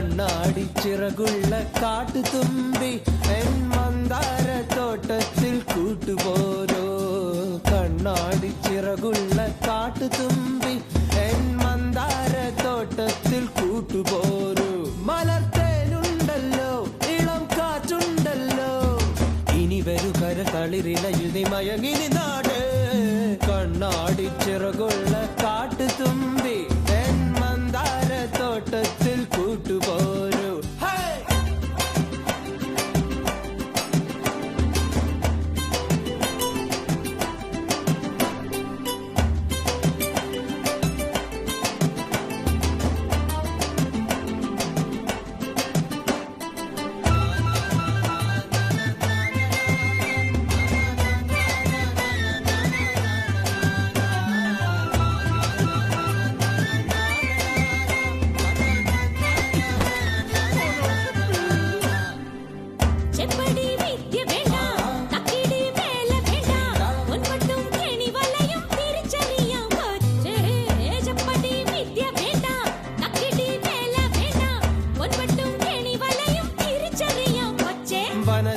കണ്ണാടി ചിറകുള്ള കാട്ടുതുമ്പി എൻ മന്ദാര തോട്ടത്തിൽ കൂട്ടുപോരോ കണ്ണാടി ചിറകുള്ള കാട്ടുതുമ്പി എൻ മന്ദാര തോട്ടത്തിൽ കൂട്ടുപോരോ മലർത്തേനുണ്ടല്ലോ ഇളം കാറ്റുണ്ടല്ലോ ഇനി വരു കരകളിരിലയിൽ നീ മയങ്ങിനി നാട് കണ്ണാടി ചിറകുള്ള കാട്ടുതുമ്പി എൻ മന്ദാര തോട്ടത്തിൽ കൂട്ടുപോരൂ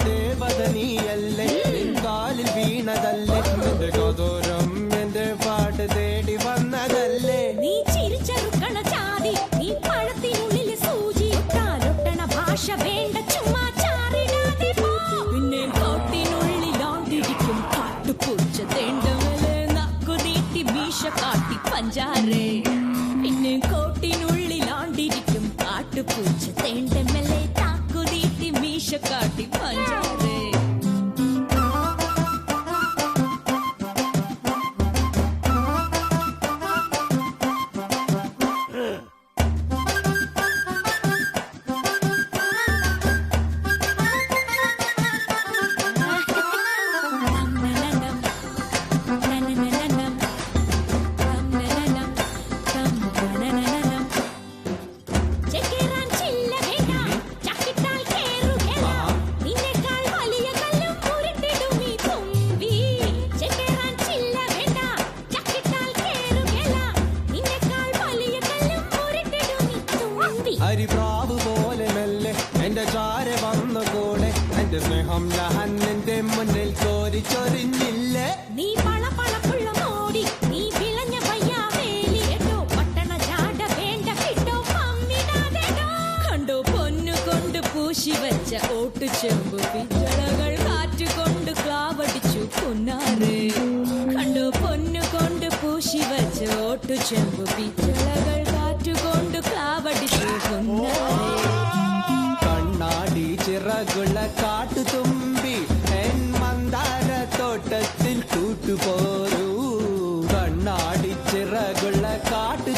വനദേവതനീയല്ലേ കാലിൽ വീണതല്ലേ എന്റെ ഗോതോരം എന്റെ പാട്ട് തേടി വന്നതല്ലേ നീ ചിരിച്ചറുക്കണ ചാതി നീ പഴത്തിനുള്ളിൽ സൂചി ഇട്ടാലൊട്ടണ ഭാഷ വേണ്ട ചുമ്മാ ചാറിടാതെ പോ പിന്നെ കോട്ടിനുള്ളിലാണ്ടിരിക്കും കാട്ടുപൂച്ച തേണ്ടവല് നക്കുനീട്ടി മീശ കാട്ടി പഞ്ചാരേ പിന്നെ കോട്ടിനുള്ളിലാണ്ടിരിക്കും കാട്ടുപൂച്ച തേണ്ടമല്ലേ താക്കുനീട്ടി മീശ കാട്ടി പഞ്ചാരേ ഹരിപ്രാവ് പോലെ മെല്ലെ എന്റെ ചാര വന്ന കൂടെ എന്റെ സ്നേഹം ഞാൻ എന്റെ മുന്നിൽ കോരി ചൊരിഞ്ഞില്ലേ നീ പളപളപ്പുള്ള മോടി നീ വിളഞ്ഞ പയ്യാവേലി കേട്ടോ പട്ടണ ചാട വേണ്ട കിട്ടോ പമ്മിടാതെടോ കണ്ടോ പൊന്നു കൊണ്ട് പൂശി വെച്ച ഓട്ടു ചെമ്പു പിച്ചളകൾ കാറ്റുകൊണ്ട് ക്ലാവടിച്ചു പൊന്നാരേ കണ്ടോ പൊന്നു കൊണ്ട് പൂശി വെച്ച ഓട്ടു ചെമ്പു പിച്ചളകൾ കാറ്റുകൊണ്ട് ക്ലാവടിച്ചു പൊന്നാരേ കണ്ണാടി ചിറകുള്ള കാട്ടുതുമ്പി എൻ മന്ദാര തോട്ടത്തിൽ കൂട്ടുപോരൂ കണ്ണാടി ചിറകുള്ള കാട്ടു